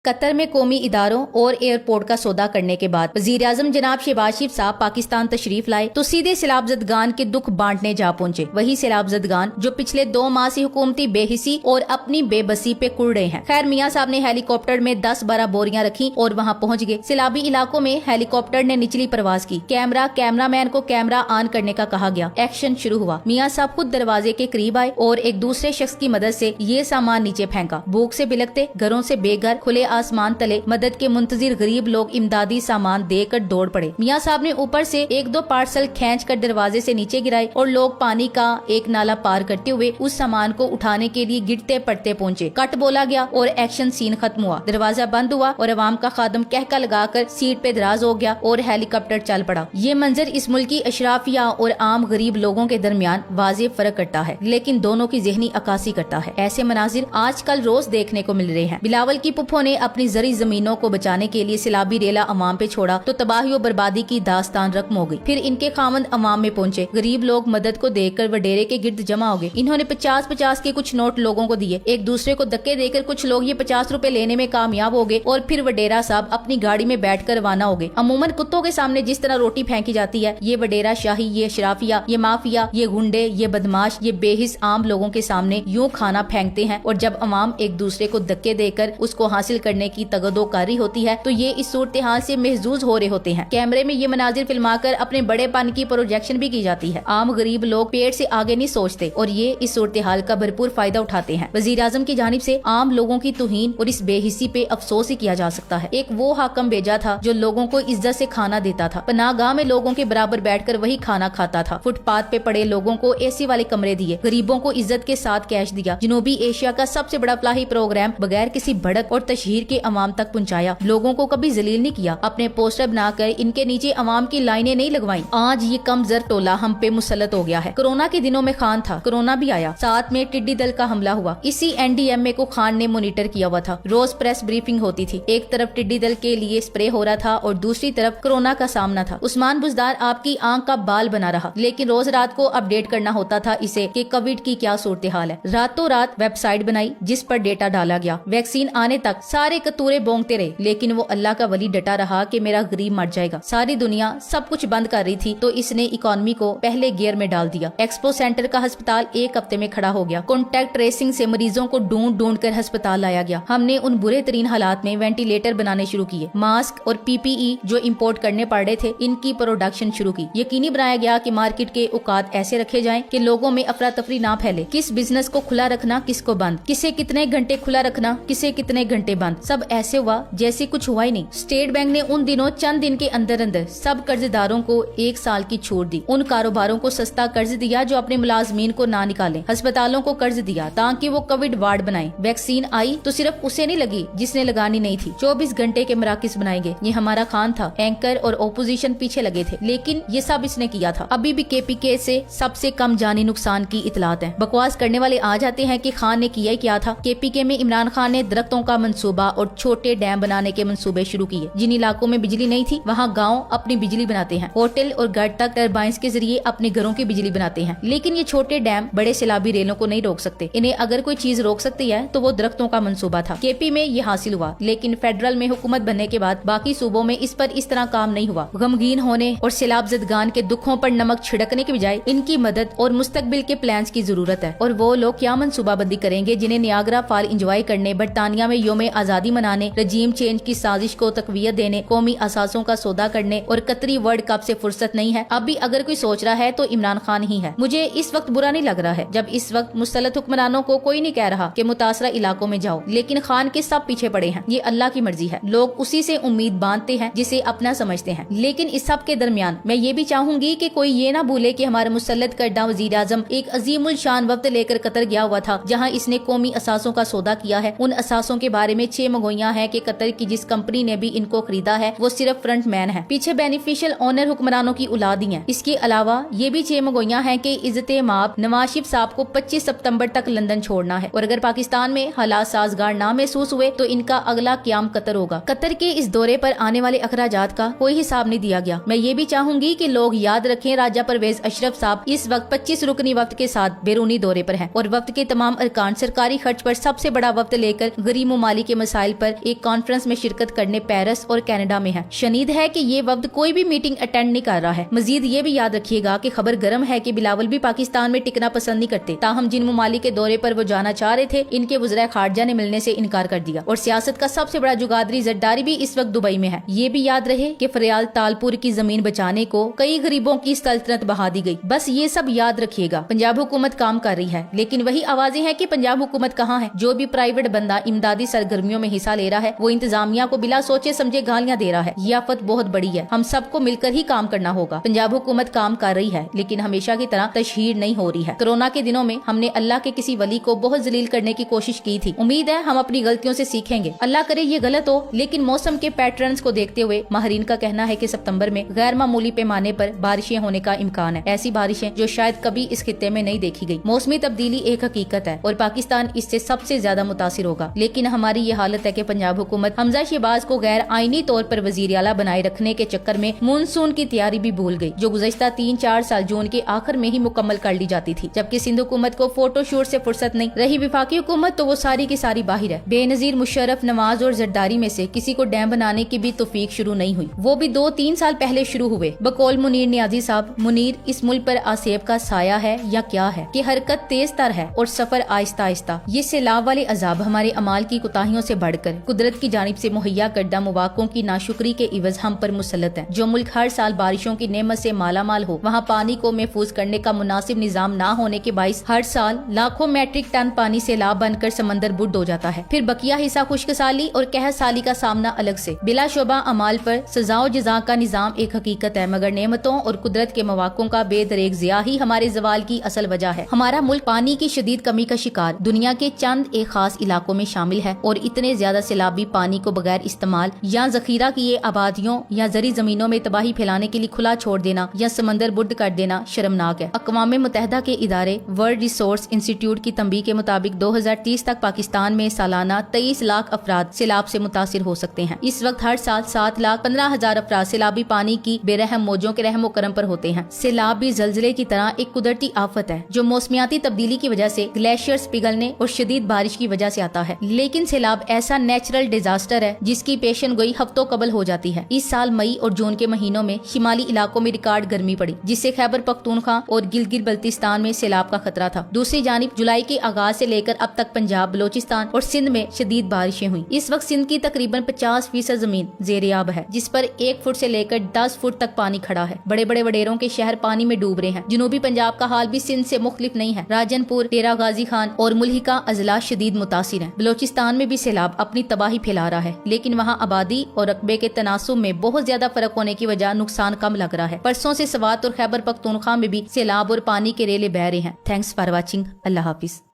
قطر میں قومی اداروں اور ایئرپورٹ کا سودا کرنے کے بعد وزیر اعظم جناب شہباز شریف صاحب پاکستان تشریف لائے تو سیدھے سیلاب زدگان کے دکھ بانٹنے جا پہنچے۔ وہی سیلاب زدگان جو پچھلے 2 ماہ سے حکومتی بے حسی اور اپنی بے بسی پہ کڑ رہے ہیں۔ خیر میاں صاحب نے ہیلی کاپٹر میں 10-12 بوریاں رکھی اور وہاں پہنچ گئے۔ سیلابی علاقوں میں ہیلی کاپٹر نے نچلی پرواز کی۔ کیمرہ مین کو کیمرہ آن کرنے کا کہا گیا۔ ایکشن شروع ہوا۔ میاں صاحب خود دروازے کے قریب آئے اور ایک دوسرے شخص کی مدد سے یہ سامان نیچے پھینکا۔ بھوک سے بلکتے گھروں سے بے گھر کھلے آسمان تلے مدد کے منتظر غریب لوگ امدادی سامان دے کر دوڑ پڑے۔ میاں صاحب نے اوپر سے 1-2 پارسل کھینچ کر دروازے سے نیچے گرائے اور لوگ پانی کا ایک نالا پار کرتے ہوئے اس سامان کو اٹھانے کے لیے گرتے پڑتے پہنچے۔ کٹ بولا گیا اور ایکشن سین ختم ہوا۔ دروازہ بند ہوا اور عوام کا خادم کہکا لگا کر سیٹ پہ دراز ہو گیا اور ہیلی کاپٹر چل پڑا۔ یہ منظر اس ملک کی اشرافیہ اور عام غریب لوگوں کے درمیان واضح فرق کرتا ہے، لیکن دونوں کی ذہنی عکاسی کرتا ہے۔ ایسے مناظر آج کل روز دیکھنے کو مل رہے ہیں۔ بلاول کی پھپھو نے اپنی زرعی زمینوں کو بچانے کے لیے سیلابی ریلا عوام پہ چھوڑا تو تباہی و بربادی کی داستان رقم ہو گئی۔ پھر ان کے خاوند عوام میں پہنچے۔ غریب لوگ مدد کو دیکھ کر وڈیرے کے گرد جمع ہو گئے۔ انہوں نے 50-50 کے کچھ نوٹ لوگوں کو دیے۔ ایک دوسرے کو دھکے دے کر کچھ لوگ یہ 50 روپے لینے میں کامیاب ہو گئے اور پھر وڈیرا صاحب اپنی گاڑی میں بیٹھ کر روانہ ہو گئے۔ عموماً کتوں کے سامنے جس طرح روٹی پھینکی جاتی ہے، یہ وڈیرا شاہی، یہ اشرافیہ، یہ مافیا، یہ گنڈے، یہ بدماش، یہ بے حس عام لوگوں کے سامنے یوں کھانا پھینکتے ہیں، اور جب عوام ایک دوسرے کو دھکے دے کر اس کو حاصل کرنے کی تگدو کاری ہوتی ہے تو یہ اس صورتحال سے محظوظ ہو رہے ہوتے ہیں۔ کیمرے میں یہ مناظر فلما کر اپنے بڑے پن کی پروجیکشن بھی کی جاتی ہے۔ عام غریب لوگ پیٹ سے آگے نہیں سوچتے اور یہ اس صورتحال کا بھرپور فائدہ اٹھاتے ہیں۔ وزیر اعظم کی جانب سے عام لوگوں کی توہین اور اس بے حسی پہ افسوس ہی کیا جا سکتا ہے۔ ایک وہ حاکم بھیجا تھا جو لوگوں کو عزت سے کھانا دیتا تھا، پناہ گاہ میں لوگوں کے برابر بیٹھ کر وہی کھانا کھاتا تھا، فٹ پاتھ پہ پڑے لوگوں کو اے سی والے کمرے دیے، غریبوں کو عزت کے ساتھ کیش دیا، جنوبی ایشیا کا سب سے بڑا فلاحی پروگرام بغیر کسی بھڑک اور تشہیر کے عوام تک پہنچایا، لوگوں کو کبھی ذلیل نہیں کیا، اپنے پوسٹر بنا کر ان کے نیچے عوام کی لائنیں نہیں لگوائیں۔ آج یہ کم زر ٹولہ ہم پہ مسلط ہو گیا ہے۔ کورونا کے دنوں میں خان تھا، کورونا بھی آیا، ساتھ میں ٹڈی دل کا حملہ ہوا، اسی NDMA کو خان نے مانیٹر کیا ہوا تھا۔ روز پریس بریفنگ ہوتی تھی، ایک طرف ٹڈی دل کے لیے سپرے ہو رہا تھا اور دوسری طرف کورونا کا سامنا تھا۔ عثمان بزدار آپ کی آنکھ کا بال بنا رہا، لیکن روز رات کو اپڈیٹ کرنا ہوتا تھا اسے کہ کووڈ کی کیا صورتحال ہے۔ راتوں رات ویب سائٹ بنائی جس پر ڈیٹا ڈالا گیا، ویکسین آنے تک سارے کتورے بونگتے رہے، لیکن وہ اللہ کا ولی ڈٹا رہا کہ میرا غریب مر جائے گا۔ ساری دنیا سب کچھ بند کر رہی تھی تو اس نے اکانومی کو پہلے گیئر میں ڈال دیا۔ ایکسپو سینٹر کا ہسپتال 1 ہفتے میں کھڑا ہو گیا۔ کانٹیکٹ ٹریسنگ سے مریضوں کو ڈھونڈ ڈھونڈ کر ہسپتال لایا گیا۔ ہم نے ان برے ترین حالات میں وینٹیلیٹر بنانے شروع کیے، ماسک اور PPE جو امپورٹ کرنے پڑ رہے تھے ان کی پروڈکشن شروع کی۔ یقینی بنایا گیا کہ مارکیٹ کے اوقات ایسے رکھے جائیں کہ لوگوں میں افراتفری نہ پھیلے، کس بزنس کو کھلا رکھنا، کس کو بند، کسے کتنے گھنٹے کھلا رکھنا، کسے کتنے گھنٹے بند، سب ایسے ہوا جیسے کچھ ہوا ہی نہیں۔ اسٹیٹ بینک نے ان دنوں چند دن کے اندر سب قرض داروں کو 1 سال کی چھوٹ دی، ان کاروباروں کو سستا قرض دیا جو اپنے ملازمین کو نہ نکالیں، ہسپتالوں کو قرض دیا تاکہ وہ کووڈ وارڈ بنائیں۔ ویکسین آئی تو صرف اسے نہیں لگی جس نے لگانی نہیں تھی، 24 گھنٹے کے مراکز بنائیں گے، یہ ہمارا خان تھا، اینکر اور اپوزیشن پیچھے لگے تھے، لیکن یہ سب اس نے کیا تھا۔ ابھی بھی KPK سے سب سے کم جانی نقصان کی اطلاعات ہیں۔ بکواس کرنے والے آ جاتے ہیں کہ خان نے کیا ہی کیا تھا۔ KPK میں عمران خان نے درختوں کا منصوبہ اور چھوٹے ڈیم بنانے کے منصوبے شروع کیے۔ جن علاقوں میں بجلی نہیں تھی وہاں گاؤں اپنی بجلی بناتے ہیں، ہوٹل اور گھر تک ٹربائنز کے ذریعے اپنے گھروں کی بجلی بناتے ہیں، لیکن یہ چھوٹے ڈیم بڑے سیلابی ریلوں کو نہیں روک سکتے۔ انہیں اگر کوئی چیز روک سکتی ہے تو وہ درختوں کا منصوبہ تھا۔ KP میں یہ حاصل ہوا، لیکن فیڈرل میں حکومت بننے کے بعد باقی صوبوں میں اس پر اس طرح کام نہیں ہوا۔ غمگین ہونے اور سیلاب زدگان کے دکھوں پر نمک چھڑکنے کے بجائے ان کی مدد اور مستقبل کے پلانز کی ضرورت ہے۔ اور وہ لوگ کیا منصوبہ بندی کریں گے جنہیں نیاگرا فال انجوائے کرنے، برطانیہ میں یوم آزادی منانے، رجیم چینج کی سازش کو تقویت دینے، قومی اثاثوں کا سودا کرنے اور قطری ورلڈ کپ سے فرصت نہیں ہے۔ اب بھی اگر کوئی سوچ رہا ہے تو عمران خان ہی ہے۔ مجھے اس وقت برا نہیں لگ رہا ہے جب اس وقت مسلط حکمرانوں کو کوئی نہیں کہہ رہا کہ متاثرہ علاقوں میں جاؤ، لیکن خان کے سب پیچھے پڑے ہیں۔ یہ اللہ کی مرضی ہے، لوگ اسی سے امید باندھتے ہیں جسے اپنا سمجھتے ہیں۔ لیکن اس سب کے درمیان میں یہ بھی چاہوں گی کہ کوئی یہ نہ بھولے کہ ہمارا مسلط کردہ وزیر اعظم ایک عظیم الشان وفد لے کر قطر گیا ہوا تھا جہاں اس نے قومی اثاثوں کا سودا کیا ہے۔ ان اثاثوں کے بارے میں 6 مگوئیاں ہیں کہ قطر کی جس کمپنی نے بھی ان کو خریدا ہے وہ صرف فرنٹ مین ہے، پیچھے بینیفیشل اونر حکمرانوں کی اولاد ہی ہیں۔ اس کے علاوہ یہ بھی 6 مگوئیاں ہیں کہ عزت مآب نواز شریف صاحب کو 25 ستمبر تک لندن چھوڑنا ہے، اور اگر پاکستان میں حالات سازگار نہ محسوس ہوئے تو ان کا اگلا قیام قطر ہوگا۔ قطر کے اس دورے پر آنے والے اخراجات کا کوئی حساب نہیں دیا گیا۔ میں یہ بھی چاہوں گی کہ لوگ یاد رکھیں راجہ پرویز اشرف صاحب اس وقت 25 رکنی وفد کے ساتھ بیرونی دورے پر ہیں، اور وفد کے تمام ارکان سرکاری خرچ پر سب سے بڑا وفد لے کر غریب ممالک کے مسائل مسائل پر ایک کانفرنس میں شرکت کرنے پیرس اور کینیڈا میں ہے۔ شنید ہے کہ یہ وفد کوئی بھی میٹنگ اٹینڈ نہیں کر رہا ہے۔ مزید یہ بھی یاد رکھیے گا کہ خبر گرم ہے کہ بلاول بھی پاکستان میں ٹکنا پسند نہیں کرتے، تاہم جن ممالک کے دورے پر وہ جانا چاہ رہے تھے ان کے وزراء خارجہ نے ملنے سے انکار کر دیا، اور سیاست کا سب سے بڑا جگادری زرداری بھی اس وقت دبئی میں ہے۔ یہ بھی یاد رہے کہ فریال تالپور کی زمین بچانے کو کئی غریبوں کی سلطنت بہا دی گئی۔ بس یہ سب یاد رکھیے گا، پنجاب حکومت کام کر رہی ہے، لیکن وہی آوازیں ہیں کہ پنجاب حکومت کہاں ہے؟ جو بھی پرائیویٹ بندہ امدادی سرگرمیوں میں حصہ لے رہا ہے وہ انتظامیہ کو بلا سوچے سمجھے گالیاں دے رہا ہے۔ یہ آفت بہت بڑی ہے، ہم سب کو مل کر ہی کام کرنا ہوگا۔ پنجاب حکومت کام کر رہی ہے، لیکن ہمیشہ کی طرح تشہیر نہیں ہو رہی ہے۔ کورونا کے دنوں میں ہم نے اللہ کے کسی ولی کو بہت ذلیل کرنے کی کوشش کی تھی، امید ہے ہم اپنی غلطیوں سے سیکھیں گے، اللہ کرے یہ غلط ہو۔ لیکن موسم کے پیٹرنز کو دیکھتے ہوئے ماہرین کا کہنا ہے کہ ستمبر میں غیر معمولی پیمانے پر بارشیں ہونے کا امکان ہے، ایسی بارشیں جو شاید کبھی اس خطے میں نہیں دیکھی گئی۔ موسمی تبدیلی ایک حقیقت ہے اور پاکستان اس سے سب سے زیادہ متاثر ہوگا، لیکن ہماری یہ حالت ہے کہ پنجاب حکومت حمزہ شہباز کو غیر آئینی طور پر وزیر اعلیٰ بنائے رکھنے کے چکر میں مونسون کی تیاری بھی بھول گئی، جو گزشتہ 3-4 سال جون کے آخر میں ہی مکمل کر لی جاتی تھی، جبکہ سندھ حکومت کو فوٹو شوٹ سے فرصت نہیں رہی۔ وفاقی حکومت تو وہ ساری کی ساری باہر ہے۔ بے نظیر مشرف، نواز اور زرداری میں سے کسی کو ڈیم بنانے کی بھی توفیق شروع نہیں ہوئی، وہ بھی 2-3 سال پہلے شروع ہوئے۔ بقول منیر نیازی صاحب، منیر اس ملک پر آسیب کا سایہ ہے یا کیا ہے کہ حرکت تیز تر ہے اور سفر آہستہ آہستہ؟ یہ سیلاب والے عذاب ہمارے اعمال کی کوتاہیوں سے بڑھ کر قدرت کی جانب سے مہیا کردہ مواقعوں کی ناشکری کے عوض ہم پر مسلط ہے۔ جو ملک ہر سال بارشوں کی نعمت سے مالا مال ہو، وہاں پانی کو محفوظ کرنے کا مناسب نظام نہ ہونے کے باعث ہر سال لاکھوں میٹرک ٹن پانی سیلاب بن کر سمندر بڈ ہو جاتا ہے۔ پھر بقیہ حصہ خشک سالی اور قحط سالی کا سامنا الگ سے۔ بلا شبہ اعمال پر سزا و جزا کا نظام ایک حقیقت ہے، مگر نعمتوں اور قدرت کے مواقعوں کا بے دریغ ضیاع ہی ہمارے زوال کی اصل وجہ ہے۔ ہمارا ملک پانی کی شدید کمی کا شکار دنیا کے چند ایک خاص علاقوں میں شامل ہے، اور اتنے زیادہ سیلابی پانی کو بغیر استعمال یا ذخیرہ کیے آبادیوں یا زرعی زمینوں میں تباہی پھیلانے کے لیے کھلا چھوڑ دینا یا سمندر بڈ کر دینا شرمناک ہے۔ اقوام متحدہ کے ادارے ورلڈ ریسورس انسٹی ٹیوٹ کی تنبیہ کے مطابق 2030 تک پاکستان میں سالانہ 23 لاکھ افراد سیلاب سے متاثر ہو سکتے ہیں۔ اس وقت ہر سال 7,15,000 افراد سیلابی پانی کی بے رحم موجوں کے رحم و کرم پر ہوتے ہیں۔ سیلاب بھی زلزلے کی طرح ایک قدرتی آفت ہے جو موسمیاتی تبدیلی کی وجہ سے گلیشیئرز پگھلنے اور شدید بارش کی وجہ سے آتا ہے، لیکن سیلاب ایسا نیچرل ڈیزاسٹر ہے جس کی پیشن گوئی ہفتوں قبل ہو جاتی ہے۔ اس سال مئی اور جون کے مہینوں میں شمالی علاقوں میں ریکارڈ گرمی پڑی، جس سے خیبر پختونخوا اور گلگت بلتستان میں سیلاب کا خطرہ تھا۔ دوسری جانب جولائی کے آغاز سے لے کر اب تک پنجاب، بلوچستان اور سندھ میں شدید بارشیں ہوئیں۔ اس وقت سندھ کی تقریباً 50% زمین زیر آب ہے، جس پر 1 فٹ سے لے کر 10 فٹ تک پانی کھڑا ہے۔ بڑے بڑے وڈیروں کے شہر پانی میں ڈوب رہے ہیں۔ جنوبی پنجاب کا حال بھی سندھ سے مختلف نہیں ہے۔ راجن پور، ڈیرہ غازی خان اور ملحقہ اضلاع شدید متاثر ہیں۔ بلوچستان میں بھی سیلاب اپنی تباہی پھیلا رہا ہے، لیکن وہاں آبادی اور رقبے کے تناسب میں بہت زیادہ فرق ہونے کی وجہ نقصان کم لگ رہا ہے۔ پرسوں سے سوات اور خیبر پختونخوا میں بھی سیلاب اور پانی کے ریلے بہہ رہے ہیں۔ Thanks for watching. اللہ حافظ۔